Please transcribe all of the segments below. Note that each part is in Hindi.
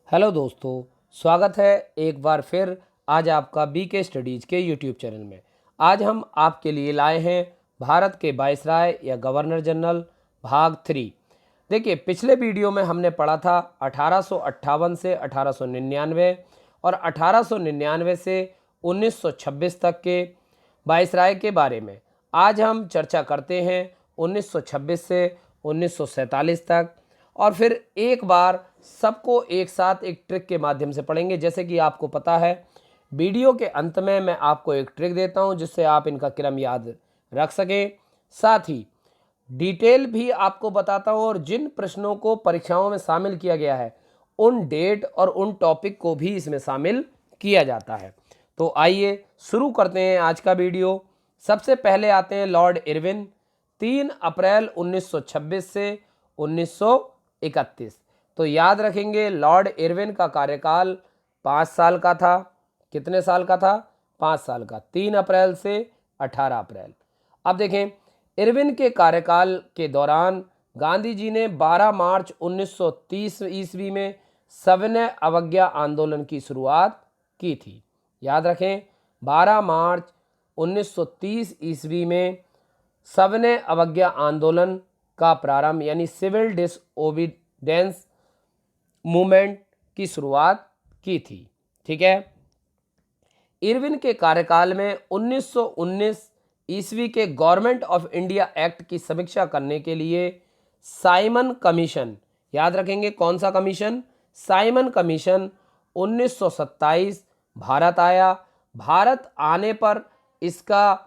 हेलो दोस्तों, स्वागत है एक बार फिर आज आपका बीके स्टडीज़ के यूट्यूब चैनल में। आज हम आपके लिए लाए हैं भारत के वाइसराय या गवर्नर जनरल भाग 3। देखिए, पिछले वीडियो में हमने पढ़ा था 1858 से 1899 और 1899 से 1926 तक के वाइसराय के बारे में। आज हम चर्चा करते हैं 1926 से 1947 तक, और फिर एक बार सबको एक साथ एक ट्रिक के माध्यम से पढ़ेंगे। जैसे कि आपको पता है, वीडियो के अंत में मैं आपको एक ट्रिक देता हूं जिससे आप इनका क्रम याद रख सकें। साथ ही डिटेल भी आपको बताता हूं, और जिन प्रश्नों को परीक्षाओं में शामिल किया गया है उन डेट और उन टॉपिक को भी इसमें शामिल किया जाता है। तो आइए शुरू करते हैं आज का वीडियो। सबसे पहले आते हैं लॉर्ड इरविन। 3 अप्रैल 1926 से 1931। तो याद रखेंगे, लॉर्ड इरविन का कार्यकाल 5 साल का था। कितने साल का था? 5 साल का। 3 अप्रैल से 18 अप्रैल। अब देखें, इरविन के कार्यकाल के दौरान गांधी जी ने 12 मार्च 1930 ईस्वी में सविनय अवज्ञा आंदोलन की शुरुआत की थी। याद रखें, 12 मार्च 1930 ईस्वी में सविनय अवज्ञा आंदोलन का प्रारंभ यानी सिविल डिसओबीडेंस मूवमेंट की शुरुआत की थी। ठीक है। इरविन के कार्यकाल में 1919 ईस्वी के गवर्नमेंट ऑफ इंडिया एक्ट की समीक्षा करने के लिए साइमन कमीशन, याद रखेंगे कौन सा कमीशन? साइमन कमीशन 1927 भारत आया। भारत आने पर इसका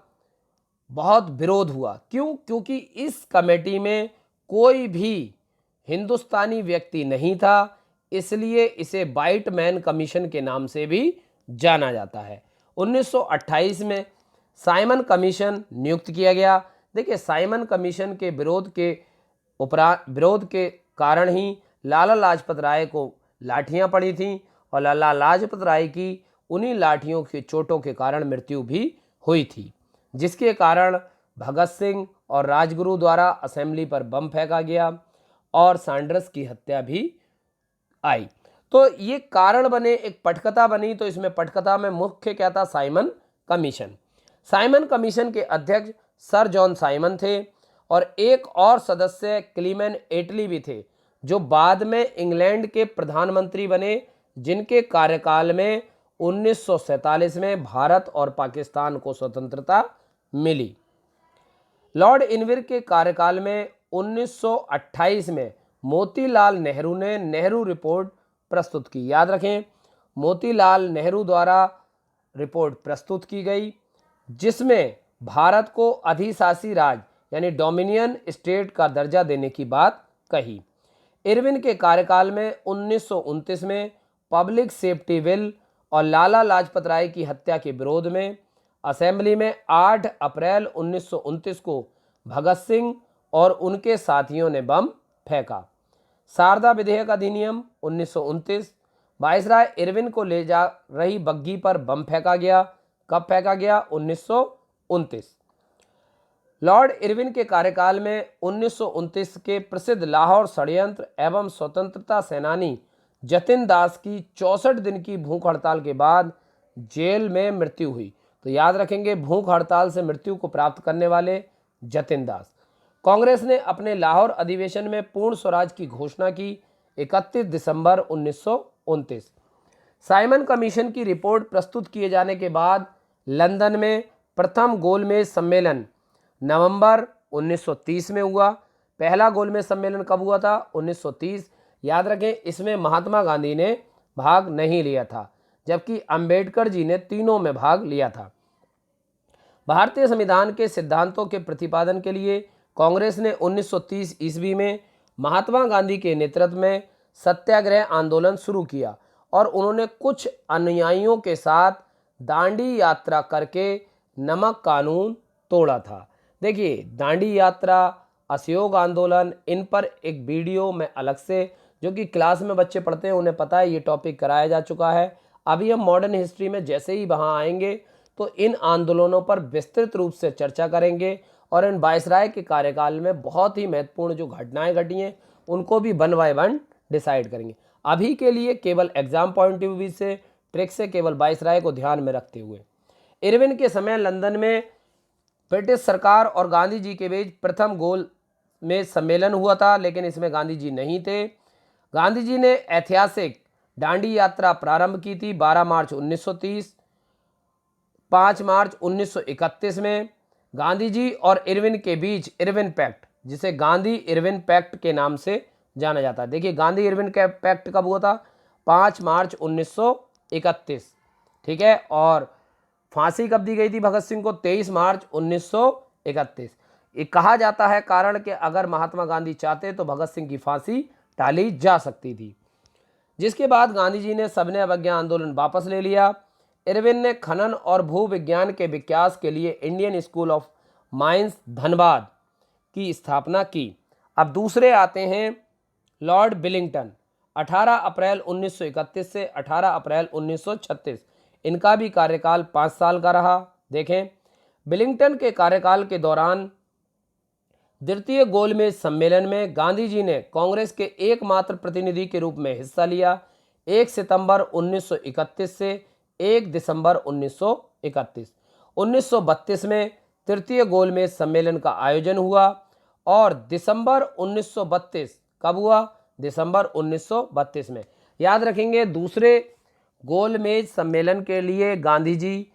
बहुत विरोध हुआ। क्यों? क्योंकि इस कमेटी में कोई भी हिंदुस्तानी व्यक्ति नहीं था, इसलिए इसे वाइट मैन कमीशन के नाम से भी जाना जाता है। 1928 में साइमन कमीशन नियुक्त किया गया। देखिए, साइमन कमीशन के विरोध के कारण ही लाला लाजपत राय को लाठियां पड़ी थीं, और लाला लाजपत राय की उन्हीं लाठियों की चोटों के कारण मृत्यु भी हुई थी, जिसके कारण भगत सिंह और राजगुरु द्वारा असेंबली पर बम फेंका गया और सैंडर्स की हत्या भी आई। तो ये कारण बने, एक पटकथा बनी। तो इसमें पटकथा में मुख्य क्या था? Simon commission. साइमन कमीशन के अध्यक्ष सर जॉन साइमन थे, और एक और सदस्य क्लीमेन एटली भी थे, जो बाद में इंग्लैंड के प्रधानमंत्री बने, जिनके कार्यकाल में 1947 में भारत और पाकिस्तान को स्वतंत्रता मिली। लॉर्ड इरविन के कार्यकाल में 1928 में मोतीलाल नेहरू ने नेहरू रिपोर्ट प्रस्तुत की। याद रखें, मोतीलाल नेहरू द्वारा रिपोर्ट प्रस्तुत की गई, जिसमें भारत को अधिशासी राज्य यानी डोमिनियन स्टेट का दर्जा देने की बात कही। इरविन के कार्यकाल में 1929 में पब्लिक सेफ्टी बिल और लाला लाजपत राय की हत्या के विरोध में असेंबली में 8 अप्रैल 1929 को भगत सिंह और उनके साथियों ने बम फेंका। शारदा विधेयक अधिनियम 1929। वाइसराय इरविन को ले जा रही बग्घी पर बम फेंका गया। कब फेंका गया? 1929। लॉर्ड इरविन के कार्यकाल में 1929 के प्रसिद्ध लाहौर षड्यंत्र एवं स्वतंत्रता सेनानी जतिन दास की 64 दिन की भूख हड़ताल के बाद जेल में मृत्यु हुई। तो याद रखेंगे, भूख हड़ताल से मृत्यु को प्राप्त करने वाले जतिन दास। कांग्रेस ने अपने लाहौर अधिवेशन में पूर्ण स्वराज की घोषणा की 31 दिसंबर 1929। साइमन कमीशन की रिपोर्ट प्रस्तुत किए जाने के बाद लंदन में प्रथम गोलमेज सम्मेलन नवंबर 1930 में हुआ। पहला गोलमेज सम्मेलन कब हुआ था? 1930। याद रखें, इसमें महात्मा गांधी ने भाग नहीं लिया था, जबकि अंबेडकर जी ने तीनों में भाग लिया था। भारतीय संविधान के सिद्धांतों के प्रतिपादन के लिए कांग्रेस ने 1930 ईस्वी में महात्मा गांधी के नेतृत्व में सत्याग्रह आंदोलन शुरू किया, और उन्होंने कुछ अनुयायियों के साथ दांडी यात्रा करके नमक कानून तोड़ा था। देखिए, दांडी यात्रा, असहयोग आंदोलन, इन पर एक वीडियो में अलग से, जो कि क्लास में बच्चे पढ़ते हैं उन्हें पता है, ये टॉपिक कराया जा चुका है। अभी हम मॉडर्न हिस्ट्री में जैसे ही वहाँ आएंगे तो इन आंदोलनों पर विस्तृत रूप से चर्चा करेंगे, और इन वाइसराय के कार्यकाल में बहुत ही महत्वपूर्ण जो घटनाएं घटी हैं उनको भी वन बाय वन डिसाइड करेंगे। अभी के लिए केवल एग्जाम पॉइंट ऑफ व्यू से, ट्रिक से, केवल वायसराय को ध्यान में रखते हुए। इरविन के समय लंदन में ब्रिटिश सरकार और गांधी जी के बीच प्रथम गोल में सम्मेलन हुआ था, लेकिन इसमें गांधी जी नहीं थे। गांधी जी ने ऐतिहासिक दांडी यात्रा प्रारंभ की थी 12 मार्च 1930। 5 मार्च 1931 में गांधी जी और इरविन के बीच इरविन पैक्ट, जिसे गांधी इरविन पैक्ट के नाम से जाना जाता है। देखिए, गांधी इरविन का पैक्ट कब हुआ था? 5 मार्च 1931, ठीक है। और फांसी कब दी गई थी भगत सिंह को? 23 मार्च 1931। ये कहा जाता है कारण कि अगर महात्मा गांधी चाहते तो भगत सिंह की फांसी टाली जा सकती थी। जिसके बाद गांधी जी ने सबने अवज्ञा आंदोलन वापस ले लिया। इरविन ने खनन और भू विज्ञान के विकास के लिए Indian school of mines Dhanbad की स्थापना की। अब दूसरे आते हैं लॉर्ड बिलिंगटन, 18 अप्रैल 1931 से 18 अप्रैल 1936। इनका भी कार्यकाल 5 साल का रहा। देखें, बिलिंगटन के कार्यकाल के दौरान द्वितीय गोलमेज सम्मेलन में गांधी जी ने कांग्रेस के एकमात्र प्रतिनिधि के रूप में हिस्सा लिया। 1 सितंबर 1931 से 1 दिसंबर 1931। 1932 में तृतीय गोलमेज सम्मेलन का आयोजन हुआ और दिसंबर 1932 कब हुआ? दिसंबर 1932 में। याद रखेंगे, दूसरे गोलमेज सम्मेलन के लिए गांधी जी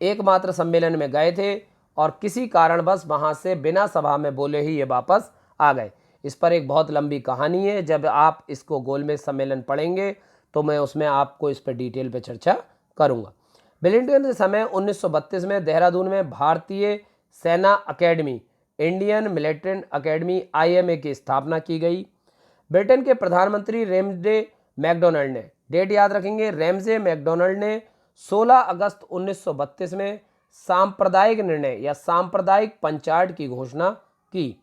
एकमात्र सम्मेलन में गए थे और किसी कारणवश वहां से बिना सभा में बोले ही ये वापस आ गए। इस पर एक बहुत लंबी कहानी है, जब आप इसको गोलमेज सम्मेलन पढ़ेंगे तो मैं उसमें आपको इस पर डिटेल पे चर्चा करूंगा। बिलिंगटन के समय 1932 में देहरादून में भारतीय सेना academy, Indian military academy IMA की स्थापना की गई। ब्रिटेन के प्रधानमंत्री रेमजे मैकडोनल्ड ने, डेट याद रखेंगे, रेमजे मैकडोनल्ड ने 16 अगस्त 1932 में सांप्रदायिक निर्णय या सांप्रदायिक पंचायत की घोषणा की।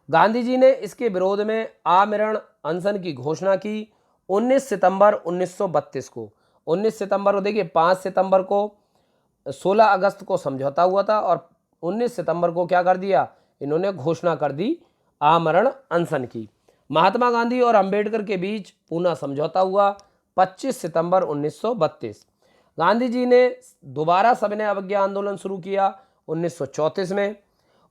गांधी जी ने इसके विरोध में आमरण अनशन की घोषणा की 19 सितंबर 1932 को। 19 सितंबर को, देखिए 5 सितंबर को, 16 अगस्त को समझौता हुआ था और 19 सितंबर को क्या कर दिया इन्होंने? घोषणा कर दी आमरण अनशन की। महात्मा गांधी और अंबेडकर के बीच पूना समझौता हुआ 25 सितंबर 1932। गांधी जी ने दोबारा सविनय अवज्ञा आंदोलन शुरू किया 1934 में।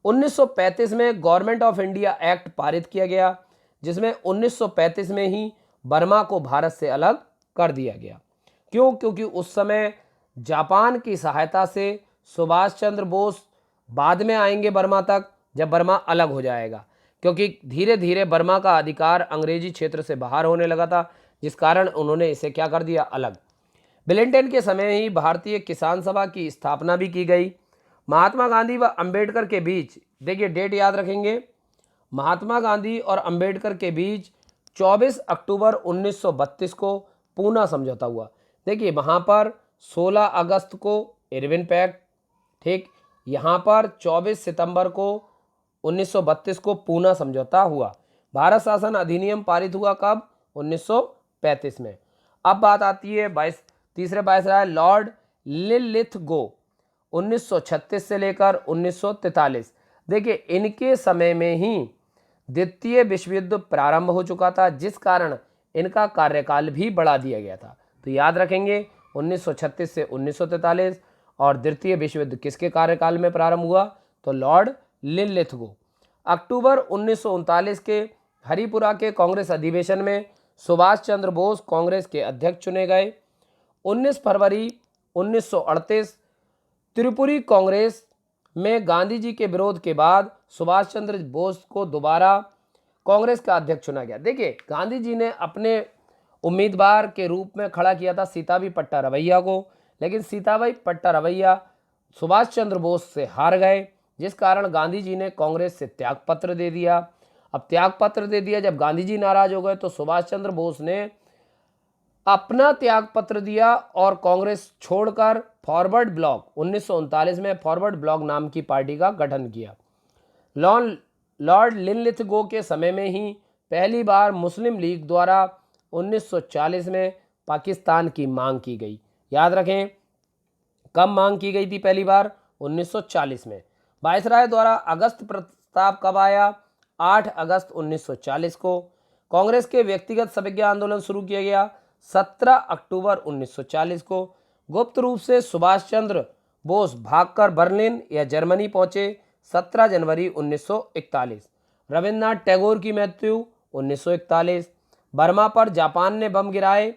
1935 में गवर्नमेंट ऑफ इंडिया एक्ट पारित किया गया, जिसमें 1935 में ही बर्मा को भारत से अलग कर दिया गया। क्यों? क्योंकि उस समय जापान की सहायता से सुभाष चंद्र बोस बाद में आएंगे बर्मा तक, जब बर्मा अलग हो जाएगा, क्योंकि धीरे धीरे बर्मा का अधिकार अंग्रेजी क्षेत्र से बाहर होने लगा था, जिस कारण उन्होंने इसे क्या कर दिया? अलग। बिलिंगटन के समय ही भारतीय किसान सभा की स्थापना भी की गई। महात्मा गांधी व अंबेडकर के बीच, देखिए डेट याद रखेंगे, महात्मा गांधी और अंबेडकर के बीच 24 अक्टूबर 1932 को पूना समझौता हुआ। देखिए वहाँ पर 16 अगस्त को इरविन पैक्ट, ठीक, यहाँ पर 24 सितंबर को 1932 को पूना समझौता हुआ। भारत शासन अधिनियम पारित हुआ कब? 1935 में। अब बात आती है तीसरे वायसराय लॉर्ड लिनलिथगो, 1936 से लेकर 1943। देखिए इनके समय में ही द्वितीय विश्व युद्ध प्रारंभ हो चुका था, जिस कारण इनका कार्यकाल भी बढ़ा दिया गया था। तो याद रखेंगे 1936 से 1943। और द्वितीय विश्व युद्ध किसके कार्यकाल में प्रारंभ हुआ? तो लॉर्ड लिनलिथगो। अक्टूबर 1939 के हरिपुरा के कांग्रेस अधिवेशन में सुभाष चंद्र बोस कांग्रेस के अध्यक्ष चुने गए। 19 फरवरी 1938 त्रिपुरी कांग्रेस में गांधी जी के विरोध के बाद सुभाष चंद्र बोस को दोबारा कांग्रेस का अध्यक्ष चुना गया। देखिए गांधी जी ने अपने उम्मीदवार के रूप में खड़ा किया था सीताभी पट्टा रवैया को, लेकिन सीताभाई पट्टा रवैया सुभाष चंद्र बोस से हार गए, जिस कारण गांधी जी ने कांग्रेस से त्यागपत्र दे दिया। अब त्यागपत्र दे दिया, जब गांधी जी नाराज हो गए तो सुभाष चंद्र बोस ने अपना त्यागपत्र दिया और कांग्रेस छोड़कर फॉरवर्ड ब्लॉक 1939 में फॉरवर्ड ब्लॉक नाम की पार्टी का गठन किया। लॉर्ड लिनलिथगो के समय में ही पहली बार मुस्लिम लीग द्वारा 1940 में पाकिस्तान की मांग की गई। याद रखें कब मांग की गई थी पहली बार? 1940 में। वायसराय द्वारा अगस्त प्रस्ताव कब आया? 8 अगस्त 1940 को। कांग्रेस के व्यक्तिगत सविज्ञा आंदोलन शुरू किया गया 17 अक्टूबर 1940 को। गुप्त रूप से सुभाष चंद्र बोस भागकर बर्लिन या जर्मनी पहुंचे 17 जनवरी 1941। रविन्द्रनाथ टैगोर की मृत्यु 1941। बर्मा पर जापान ने बम गिराए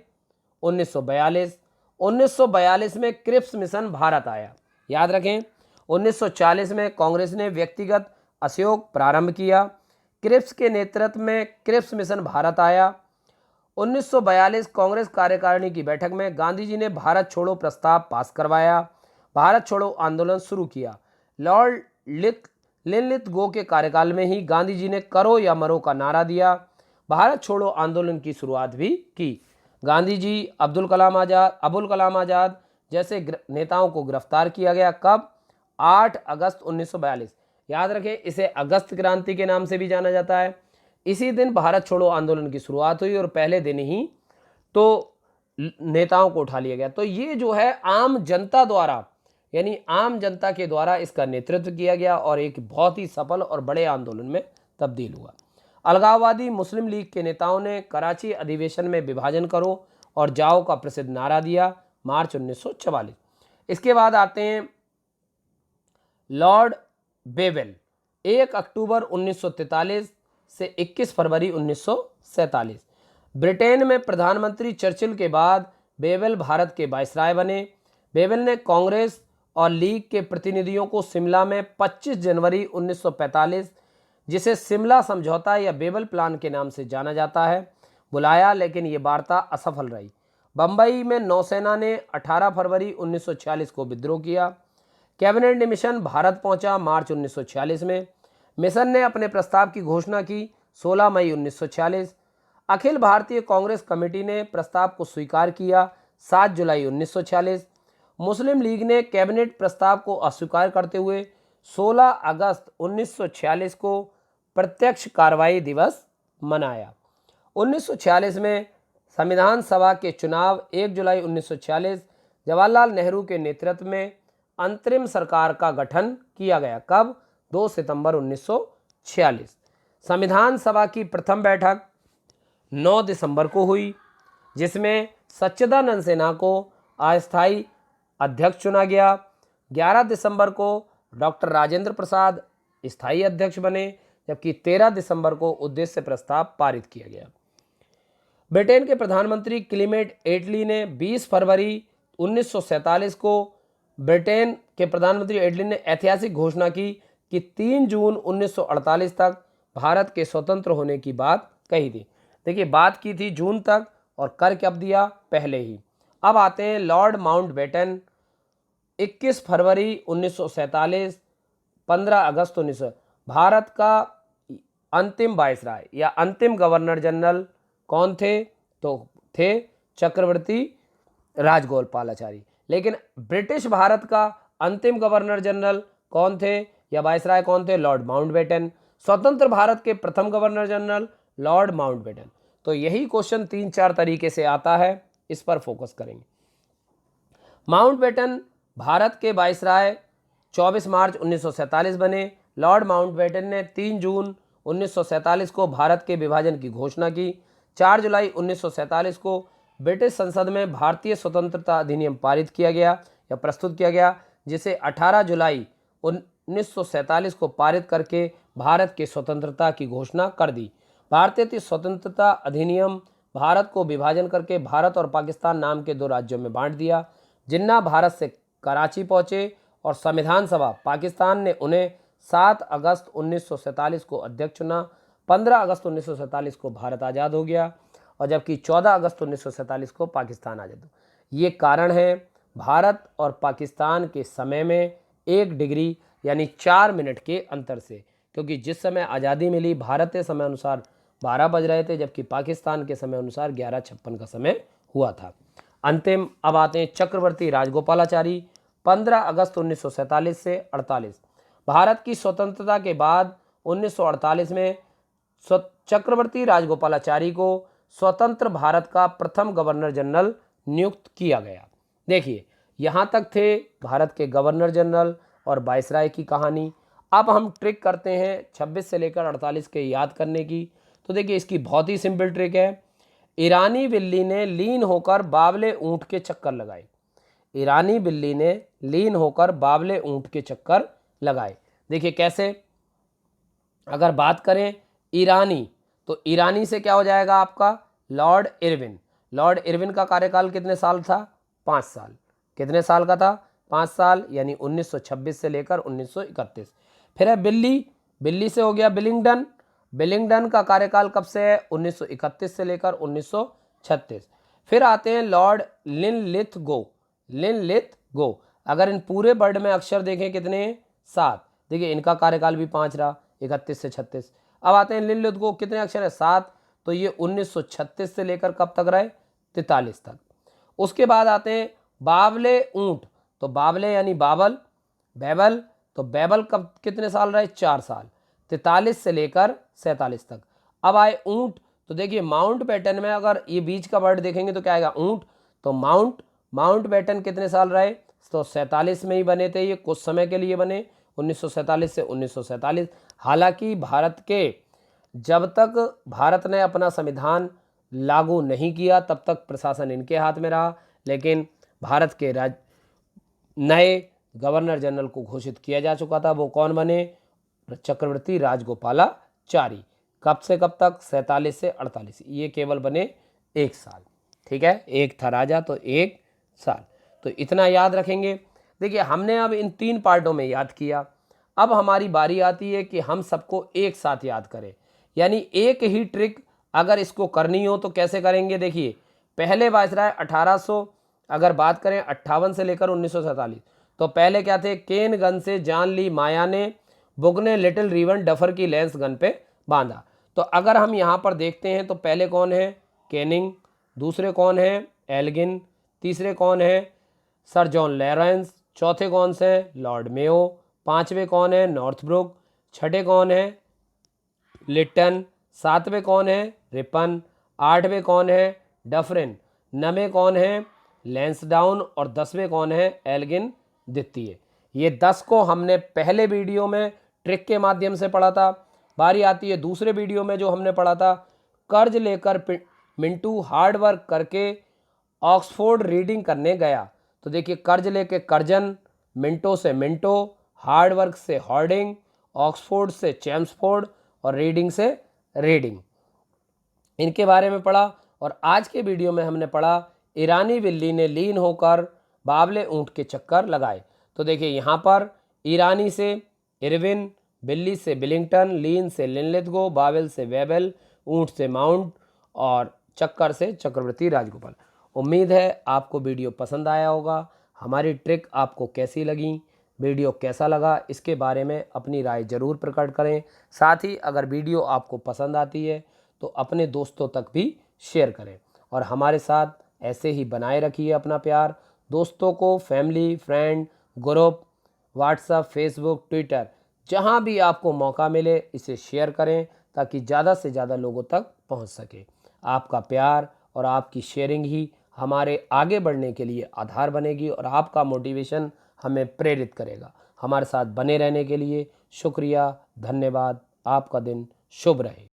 1942। 1942 में क्रिप्स मिशन भारत आया। याद रखें, 1940 में कांग्रेस ने व्यक्तिगत असहयोग प्रारंभ किया। क्रिप्स के नेतृत्व में क्रिप्स मिशन भारत आया। 1942 कांग्रेस कार्यकारिणी की बैठक में गांधी जी ने भारत छोड़ो प्रस्ताव पास करवाया। भारत छोड़ो आंदोलन शुरू किया। लॉर्ड लिनलिथगो के कार्यकाल में ही गांधी जी ने करो या मरो का नारा दिया। भारत छोड़ो आंदोलन की शुरुआत भी की। गांधी जी, अबुल कलाम आजाद जैसे नेताओं को गिरफ्तार किया गया। कब? 8 अगस्त 1942। याद रखें, इसे अगस्त क्रांति के नाम से भी जाना जाता है। इसी दिन भारत छोड़ो आंदोलन की शुरुआत हुई और पहले दिन ही तो नेताओं को उठा लिया गया। तो ये जो है आम जनता द्वारा, यानी आम जनता के द्वारा इसका नेतृत्व किया गया और एक बहुत ही सफल और बड़े आंदोलन में तब्दील हुआ। अलगाववादी मुस्लिम लीग के नेताओं ने कराची अधिवेशन में विभाजन करो और जाओ का प्रसिद्ध नारा दिया, मार्च 1944। इसके बाद आते हैं लॉर्ड बेवेल, 1 अक्टूबर 1943 से 21 फरवरी 1947। ब्रिटेन में प्रधानमंत्री चर्चिल के बाद बेवेल भारत के वायसराय बने। बेवेल ने कांग्रेस और लीग के प्रतिनिधियों को शिमला में 25 जनवरी 1945, जिसे शिमला समझौता या बेवेल प्लान के नाम से जाना जाता है, बुलाया, लेकिन ये वार्ता असफल रही। बंबई में नौसेना ने 18 फरवरी 1946 को विद्रोह किया। कैबिनेट मिशन भारत पहुंचा मार्च 1946 में। मिशन ने अपने प्रस्ताव की घोषणा की 16 मई 1946। अखिल भारतीय कांग्रेस कमेटी ने प्रस्ताव को स्वीकार किया 7 जुलाई 1946। मुस्लिम लीग ने कैबिनेट प्रस्ताव को अस्वीकार करते हुए 16 अगस्त 1946 को प्रत्यक्ष कार्रवाई दिवस मनाया। 1946 में संविधान सभा के चुनाव 1 जुलाई 1946 जवाहरलाल नेहरू के नेतृत्व में अंतरिम सरकार का गठन किया गया। कब? 2 सितंबर 1946। संविधान सभा की प्रथम बैठक 9 दिसंबर को हुई, जिसमें सच्चिदानंद सिन्हा को अस्थायी अध्यक्ष चुना गया। 11 दिसंबर को डॉक्टर राजेंद्र प्रसाद स्थायी अध्यक्ष बने, जबकि 13 दिसंबर को उद्देश्य प्रस्ताव पारित किया गया। ब्रिटेन के प्रधानमंत्री क्लीमेंट एटली ने 20 फरवरी 1947 को ब्रिटेन के प्रधानमंत्री एटली ने ऐतिहासिक घोषणा की कि 3 जून 1948 तक भारत के स्वतंत्र होने की बात कही थी। देखिए, बात की थी जून तक और कर कब दिया? पहले ही। अब आते हैं लॉर्ड माउंटबेटन, 21 फरवरी 1947, 15 अगस्त 1900। भारत का अंतिम वायसराय या अंतिम गवर्नर जनरल कौन थे? तो थे चक्रवर्ती राजगोपालाचारी। लेकिन ब्रिटिश भारत का अंतिम गवर्नर जनरल कौन थे या वायसराय कौन थे? Lord Mountbatten. स्वतंत्र भारत के प्रथम गवर्नर जनरल लॉर्ड माउंटबेटन। तो यही क्वेश्चन 3-4 तरीके से आता है, इस पर फोकस करेंगे। माउंटबेटन भारत के वायसराय 24 मार्च 1947 बने। लॉर्ड माउंटबेटन ने 3 जून 1947 को भारत के विभाजन की घोषणा की। 4 जुलाई 1947 को ब्रिटिश संसद में भारतीय स्वतंत्रता अधिनियम पारित किया गया या प्रस्तुत किया गया, जिसे 18 जुलाई 1947 को पारित करके भारत के स्वतंत्रता की घोषणा कर दी। भारतीय स्वतंत्रता अधिनियम भारत को विभाजन करके भारत और पाकिस्तान नाम के 2 राज्यों में बांट दिया। जिन्ना भारत से कराची पहुंचे और संविधान सभा पाकिस्तान ने उन्हें 7 अगस्त 1947 को अध्यक्ष चुना। 15 अगस्त 1947 को भारत आज़ाद हो गया और जबकि 14 अगस्त 1947 को पाकिस्तान आज़ाद हुआ। ये कारण है भारत और पाकिस्तान के समय में 1 डिग्री यानी 4 मिनट के अंतर से, क्योंकि जिस समय आज़ादी मिली भारतीय समय अनुसार 12 बज रहे थे, जबकि पाकिस्तान के समय अनुसार 11:56 का समय हुआ था। अंतिम अब आते हैं चक्रवर्ती राजगोपालाचारी, 15 अगस्त 1947 से 48। भारत की स्वतंत्रता के बाद 1948 में चक्रवर्ती राजगोपालाचारी को स्वतंत्र भारत का प्रथम गवर्नर जनरल नियुक्त किया गया। देखिए, यहाँ तक थे भारत के गवर्नर जनरल और वायसराय की कहानी। अब हम ट्रिक करते हैं 26 से लेकर 48 के याद करने की। तो देखिए इसकी बहुत ही सिंपल ट्रिक है। ईरानी बिल्ली ने लीन होकर बावले ऊंट के चक्कर लगाए। ईरानी बिल्ली ने लीन होकर बावले ऊंट के चक्कर लगाए। देखिए कैसे, अगर बात करें ईरानी, तो ईरानी से क्या हो जाएगा आपका लॉर्ड इरविन। लॉर्ड इरविन का कार्यकाल कितने साल था? 5 साल। कितने साल का था? 5 साल, यानी 1926 से लेकर 1931। फिर है बिल्ली, बिल्ली से हो गया बिलिंगडन। बिलिंगडन का कार्यकाल कब से है? 1931 से लेकर 1936। फिर आते हैं लॉर्ड लिनलिथगो। लिनलिथगो, अगर इन पूरे वर्ड में अक्षर देखें कितने हैं? 7। देखिए इनका कार्यकाल भी 5 रहा, 31 से 36। अब आते हैं लिनलिथगो, कितने अक्षर है? 7। तो ये 1936 से लेकर कब तक रहे? 43 तक। उसके बाद आते हैं बावले ऊंट, तो बावले यानी बाबल, बैबल, तो बैबल कब कितने साल रहे? 4 साल, 43 से लेकर 47 तक। अब आए ऊंट, तो देखिए माउंट बैटन में अगर ये बीच का वर्ड देखेंगे तो क्या आएगा? ऊंट। तो माउंट बैटन कितने साल रहे? तो 47 में ही बने थे, ये कुछ समय के लिए बने, 1947 से 1947। हालांकि भारत के, जब तक भारत ने अपना संविधान लागू नहीं किया तब तक प्रशासन इनके हाथ में रहा, लेकिन भारत के नए गवर्नर जनरल को घोषित किया जा चुका था। वो कौन बने? चक्रवर्ती राजगोपालाचारी। कब से कब तक? 47 से 48। ये केवल बने 1 साल। ठीक है, एक था राजा तो 1 साल, तो इतना याद रखेंगे। देखिए हमने अब इन 3 पार्टों में याद किया। अब हमारी बारी आती है कि हम सबको एक साथ याद करें, यानी एक ही ट्रिक अगर इसको करनी हो तो कैसे करेंगे। देखिए पहले वायसराय 1800, अगर बात करें 58 से लेकर 1947, तो पहले क्या थे? केन गन से जान ली माया ने, बुक ने लिटिल रिवन डफर की लेंस गन पे बांधा। तो अगर हम यहाँ पर देखते हैं तो पहले कौन है? केनिंग। दूसरे कौन है? एल्गिन। तीसरे कौन है? Sir John Lawrence. चौथे कौन से? Lord Mayo. पांचवे कौन है? नॉर्थब्रुक। छठे कौन है? लिटन। सातवें कौन है? रिपन। आठवें कौन है? डफरिन। नवें कौन है? लैंसडाउन। और 10वें कौन है? एल्गिन द्वितीय। ये 10 को हमने पहले वीडियो में ट्रिक के माध्यम से पढ़ा था। बारी आती है दूसरे वीडियो में जो हमने पढ़ा था, कर्ज लेकर मिंटू हार्ड वर्क करके ऑक्सफोर्ड रीडिंग करने गया। तो देखिए कर्ज लेके कर्जन, मिंटो से मिंटो, हार्ड वर्क से हॉर्डिंग, ऑक्सफोर्ड से चैम्सफोर्ड और रीडिंग से रीडिंग, इनके बारे में पढ़ा। और आज के वीडियो में हमने पढ़ा ईरानी बिल्ली ने लीन होकर बावले ऊंट के चक्कर लगाए। तो देखिए यहाँ पर ईरानी से इरविन, बिल्ली से बिलिंगटन, लीन से लिनलिथगो, बावेल से वेबल, ऊंट से माउंट और चक्कर से चक्रवर्ती राजगोपाल। उम्मीद है आपको वीडियो पसंद आया होगा। हमारी ट्रिक आपको कैसी लगी, वीडियो कैसा लगा, इसके बारे में अपनी राय ज़रूर प्रकट करें। साथ ही अगर वीडियो आपको पसंद आती है तो अपने दोस्तों तक भी शेयर करें और हमारे साथ ऐसे ही बनाए रखिए अपना प्यार। दोस्तों को, family, friend, group, WhatsApp, Facebook, Twitter, जहां भी आपको मौका मिले इसे शेयर करें ताकि ज़्यादा से ज़्यादा लोगों तक पहुंच सके। आपका प्यार और आपकी शेयरिंग ही हमारे आगे बढ़ने के लिए आधार बनेगी और आपका मोटिवेशन हमें प्रेरित करेगा। हमारे साथ बने रहने के लिए शुक्रिया, धन्यवाद। आपका दिन शुभ रहे।